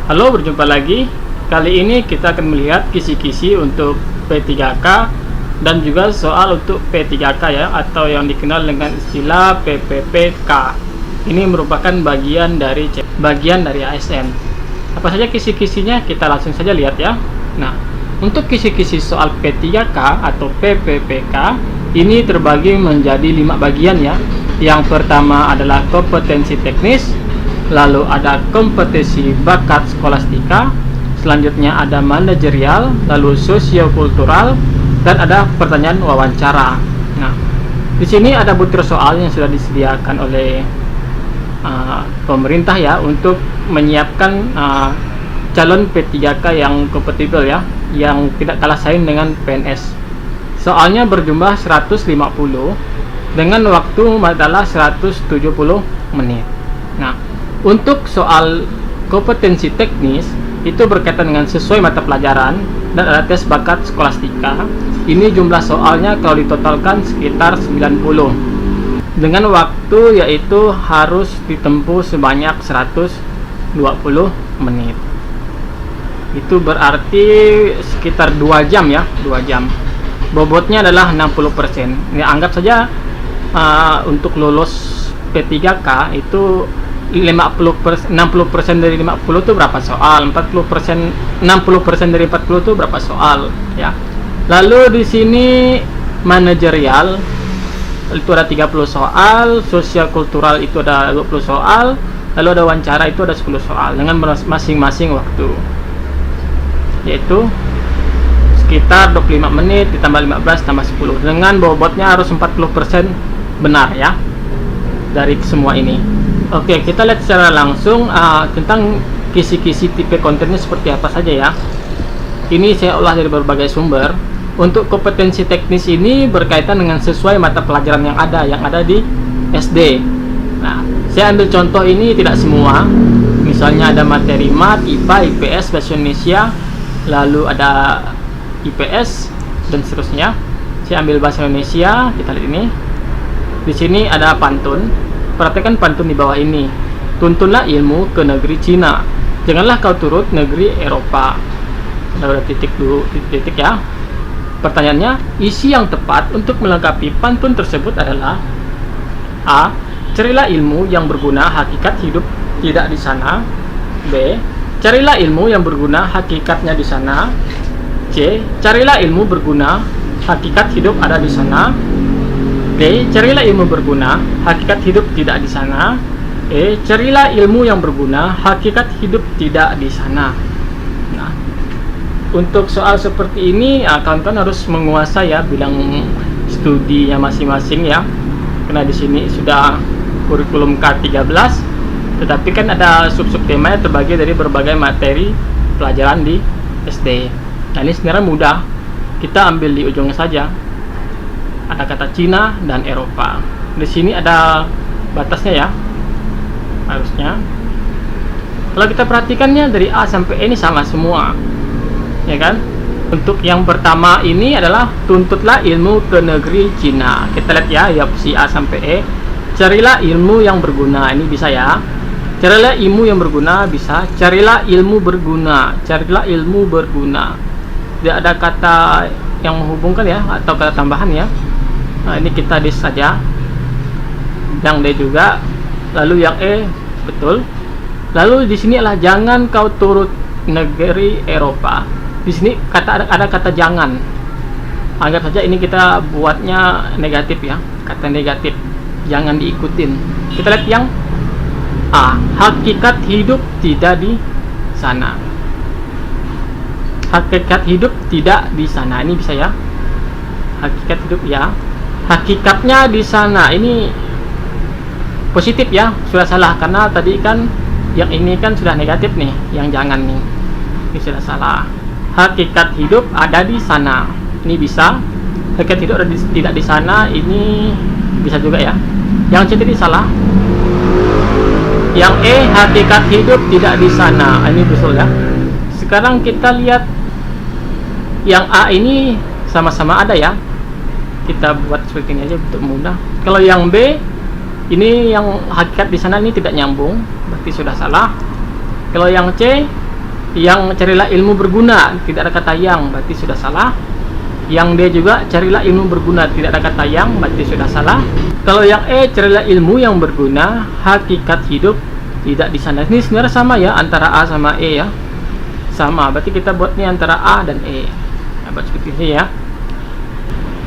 Halo, berjumpa lagi. Kali ini kita akan melihat kisi-kisi untuk P3K dan juga soal untuk P3K ya, atau yang dikenal dengan istilah PPPK. Ini merupakan bagian dari ASN. Apa saja kisi-kisinya? Kita langsung saja lihat ya. Nah, untuk kisi-kisi soal P3K atau PPPK ini terbagi menjadi 5 bagian ya. Yang pertama adalah kompetensi teknis, lalu ada kompetensi bakat skolastika, selanjutnya ada manajerial, lalu sosiokultural, dan ada pertanyaan wawancara. Nah, di sini ada butir soal yang sudah disediakan oleh pemerintah ya untuk menyiapkan calon P3K yang kompatibel ya, yang tidak kalah saing dengan PNS. Soalnya berjumlah 150 dengan waktu adalah 170 menit. Nah, untuk soal kompetensi teknis itu berkaitan dengan sesuai mata pelajaran dan ada tes bakat skolastika. Ini jumlah soalnya kalau ditotalkan sekitar 90 dengan waktu yaitu harus ditempuh sebanyak 120 menit. Itu berarti sekitar 2 jam ya, 2 jam. Bobotnya adalah 60%. Ini anggap saja untuk lulus P3K itu 60% dari 50 itu berapa soal? 60% dari 40 itu berapa soal ya. Lalu di sini manajerial itu ada 30 soal, sosial kultural itu ada 20 soal, lalu ada wawancara itu ada 10 soal dengan masing-masing waktu. Yaitu sekitar 25 menit ditambah 15 tambah 10 dengan bobotnya harus 40% benar ya dari semua ini. Oke, kita lihat secara langsung tentang kisi-kisi tipe kontennya seperti apa saja ya. Ini saya olah dari berbagai sumber. Untuk kompetensi teknis ini berkaitan dengan sesuai mata pelajaran yang ada di SD. Nah, saya ambil contoh ini tidak semua. Misalnya ada materi MAT, IPA, IPS, Bahasa Indonesia, lalu ada IPS dan seterusnya. Saya ambil Bahasa Indonesia, kita lihat ini. Di sini ada pantun. Perhatikan pantun di bawah ini. Tuntunlah ilmu ke negeri Cina, janganlah kau turut negeri Eropa. Ada titik dulu, titik ya. Pertanyaannya, isi yang tepat untuk melengkapi pantun tersebut adalah A. Carilah ilmu yang berguna, hakikat hidup tidak di sana. B. Carilah ilmu yang berguna, hakikatnya di sana. C. Carilah ilmu berguna, hakikat hidup ada di sana. D. Carilah ilmu berguna, hakikat hidup tidak di sana. E. Carilah ilmu yang berguna, hakikat hidup tidak di sana. Nah, untuk soal seperti ini, kawan-kawan harus menguasai ya bidang studinya masing-masing ya. Karena di sini sudah kurikulum K13, tetapi kan ada sub-sub temanya terbagi dari berbagai materi pelajaran di SD. Nah, ini sebenarnya mudah. Kita ambil di ujungnya saja. Ada kata Cina dan Eropa. Di sini ada batasnya ya, harusnya. Kalau kita perhatikannya dari A sampai E ini sama semua, ya kan? Untuk yang pertama ini adalah tuntutlah ilmu ke negeri Cina. Kita lihat ya opsi A sampai E. Carilah ilmu yang berguna, ini bisa ya. Carilah ilmu yang berguna, bisa. Carilah ilmu berguna, carilah ilmu berguna. Tidak ada kata yang menghubungkan ya, atau kata tambahan ya. Nah, ini kita dis saja. Yang D juga. Lalu yang E betul. Lalu di sini adalah jangan kau turut negeri Eropa. Di sini ada kata jangan. Anggap saja ini kita buatnya negatif ya, kata negatif. Jangan diikutin. Kita lihat yang A. Hakikat hidup tidak di sana. Hakikat hidup tidak di sana. Ini bisa ya. Hakikat hidup ya. Hakikatnya di sana, ini positif ya, sudah salah karena tadi kan yang ini kan sudah negatif nih, yang jangan nih, ini sudah salah. Hakikat hidup ada di sana, ini bisa. Hakikat hidup ada tidak di sana, ini bisa juga ya. Yang C tadi salah. Yang E, hakikat hidup tidak di sana, ini betul ya. Sekarang kita lihat yang A ini sama-sama ada ya. Kita buat seperti ini aja untuk mudah. Kalau yang B ini yang hakikat di sana ini tidak nyambung, berarti sudah salah. Kalau yang C yang carilah ilmu berguna, tidak ada kata yang, berarti sudah salah. Yang D juga carilah ilmu berguna, tidak ada kata yang, berarti sudah salah. Kalau yang E carilah ilmu yang berguna, hakikat hidup tidak disandang. Ini sebenarnya sama ya antara A sama E ya, sama, berarti kita buat ini antara A dan E. Nah, buat seperti ini ya.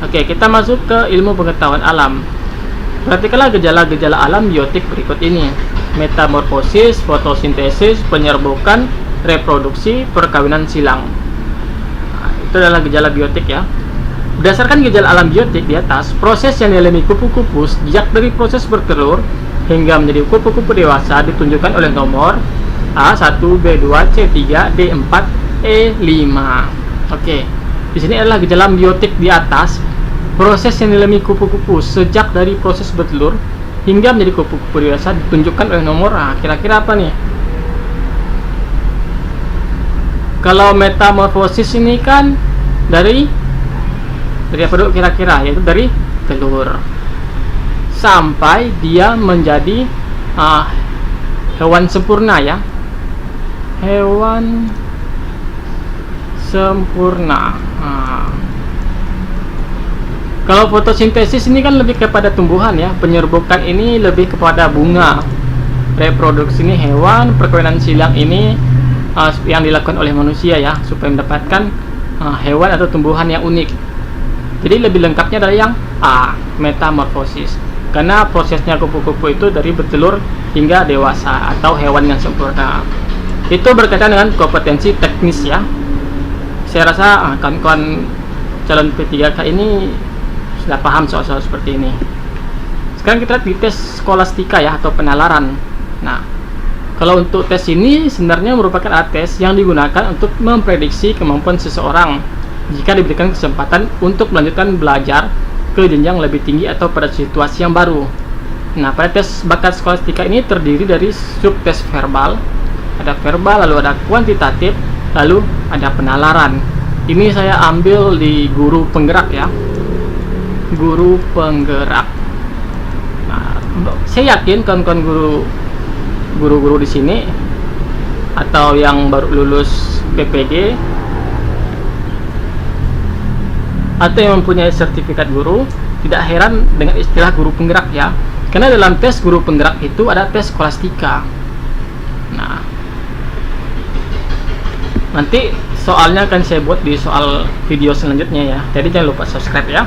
Oke, kita masuk ke ilmu pengetahuan alam. Perhatikanlah gejala-gejala alam biotik berikut ini: metamorfosis, fotosintesis, penyerbukan, reproduksi, perkawinan silang. Nah, itu adalah gejala biotik ya. Berdasarkan gejala alam biotik di atas, proses yang dialami kupu-kupu sejak dari proses bertelur hingga menjadi kupu-kupu dewasa ditunjukkan oleh nomor A1, B2, C3, D4, E5. Oke, di sini adalah gejala biotik di atas. Proses yang dialami kupu-kupu sejak dari proses bertelur hingga menjadi kupu-kupu dewasa ditunjukkan oleh nomor A. Kira-kira apa nih? Kalau metamorfosis ini kan dari apa dulu kira-kira? Yaitu dari telur sampai dia menjadi hewan sempurna ya. Hewan sempurna. Kalau fotosintesis ini kan lebih kepada tumbuhan ya, penyerbukan ini lebih kepada bunga, reproduksi ini hewan, perkawinan silang ini yang dilakukan oleh manusia ya, supaya mendapatkan hewan atau tumbuhan yang unik. Jadi lebih lengkapnya adalah yang A, metamorfosis, karena prosesnya kupu-kupu itu dari bertelur hingga dewasa atau hewan yang sempurna. Itu berkaitan dengan kompetensi teknis ya. Saya rasa kawan-kawan calon P3K ini sudah paham soal-soal seperti ini. Sekarang kita lihat di tes skolastika ya, atau penalaran. Nah, kalau untuk tes ini sebenarnya merupakan alat tes yang digunakan untuk memprediksi kemampuan seseorang jika diberikan kesempatan untuk melanjutkan belajar ke jenjang lebih tinggi atau pada situasi yang baru. Nah, pada tes bakat skolastika ini terdiri dari subtes verbal, ada verbal, lalu ada kuantitatif, lalu ada penalaran. Ini saya ambil di guru penggerak ya, guru penggerak. Nah, saya yakin kawan-kawan guru-guru di sini atau yang baru lulus PPG atau yang mempunyai sertifikat guru tidak heran dengan istilah guru penggerak ya, karena dalam tes guru penggerak itu ada tes skolastika. Nah, nanti soalnya akan saya buat di soal video selanjutnya ya, jadi jangan lupa subscribe ya.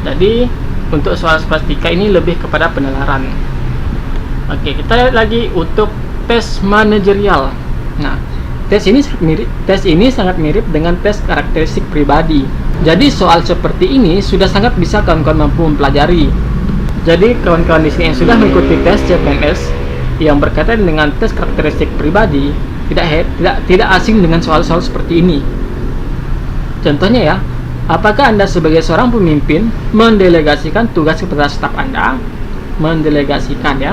Jadi untuk soal skolastika ini lebih kepada penalaran. Oke, kita lihat lagi untuk tes manajerial. Nah, tes ini sangat mirip dengan tes karakteristik pribadi. Jadi soal seperti ini sudah sangat bisa kawan-kawan mampu mempelajari. Jadi kawan-kawan di sini yang sudah mengikuti tes CPNS yang berkaitan dengan tes karakteristik pribadi tidak asing dengan soal-soal seperti ini. Contohnya ya, apakah Anda sebagai seorang pemimpin mendelegasikan tugas kepada staf Anda? Mendelegasikan ya.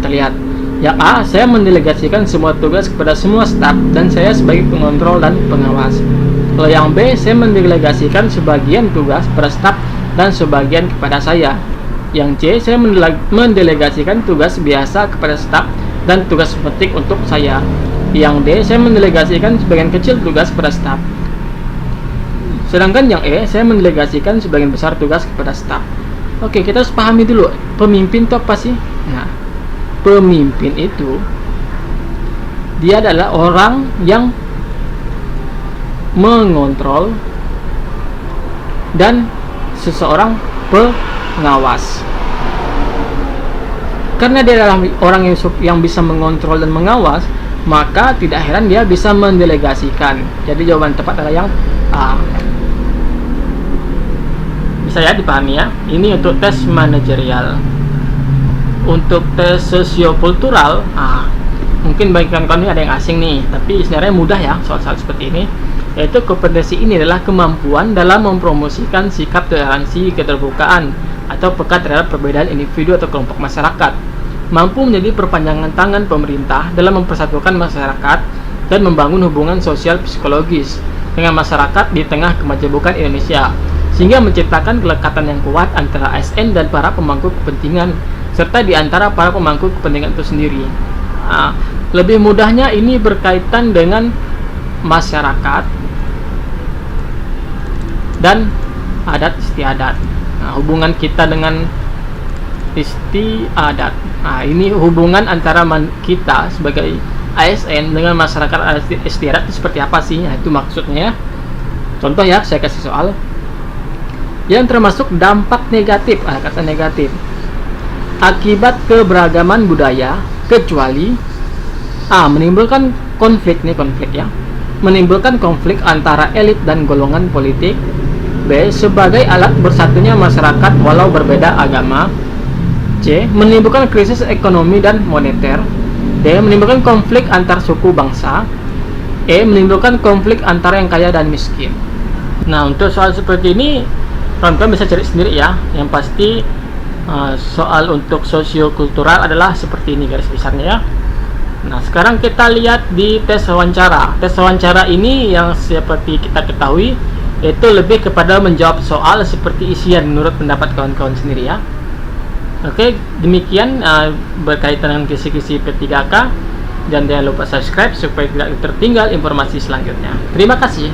Terlihat. Yang A, saya mendelegasikan semua tugas kepada semua staf dan saya sebagai pengontrol dan pengawas. Kalau yang B, saya mendelegasikan sebagian tugas kepada staf dan sebagian kepada saya. Yang C, saya mendelegasikan tugas biasa kepada staf dan tugas penting untuk saya. Yang D, saya mendelegasikan sebagian kecil tugas kepada staf. Sedangkan yang E, saya mendelegasikan sebagian besar tugas kepada staf. Oke, kita harus pahami dulu, pemimpin itu apa sih? Nah, pemimpin itu dia adalah orang yang mengontrol dan seseorang pengawas. Karena dia adalah orang yang bisa mengontrol dan mengawas, maka tidak heran dia bisa mendelegasikan. Jadi jawaban tepat adalah yang A. Bisa ya dipahami ya. Ini untuk tes manajerial. Untuk tes sosiokultural, mungkin bagi kawan-kawan ini ada yang asing nih, tapi sebenarnya mudah ya soal-soal seperti ini. Yaitu kompetensi ini adalah kemampuan dalam mempromosikan sikap toleransi, keterbukaan, atau peka terhadap perbedaan individu atau kelompok masyarakat. Mampu menjadi perpanjangan tangan pemerintah dalam mempersatukan masyarakat dan membangun hubungan sosial psikologis dengan masyarakat di tengah kemajemukan Indonesia, sehingga menciptakan kelekatan yang kuat antara ASN dan para pemangku kepentingan, serta di antara para pemangku kepentingan itu sendiri. Lebih mudahnya ini berkaitan dengan masyarakat dan adat istiadat. Nah, hubungan kita dengan istiadat. Nah, ini hubungan antara kita sebagai ASN dengan masyarakat adat istiadat itu seperti apa sih? Nah, itu maksudnya. Contoh ya, saya kasih soal yang termasuk dampak negatif. Kata negatif akibat keberagaman budaya, kecuali menimbulkan konflik ya, menimbulkan konflik antara elit dan golongan politik. B. Sebagai alat bersatunya masyarakat walau berbeda agama. C. Menimbulkan krisis ekonomi dan moneter. D. Menimbulkan konflik antar suku bangsa. E. Menimbulkan konflik antara yang kaya dan miskin. Nah, untuk soal seperti ini teman-teman bisa cari sendiri ya. Yang pasti soal untuk sosiokultural adalah seperti ini garis besarnya ya. Nah, sekarang kita lihat di tes wawancara. Tes wawancara ini yang seperti kita ketahui itu lebih kepada menjawab soal seperti isian menurut pendapat kawan-kawan sendiri ya. Oke, demikian berkaitan dengan kisi-kisi P3K. Dan jangan lupa subscribe supaya tidak tertinggal informasi selanjutnya. Terima kasih.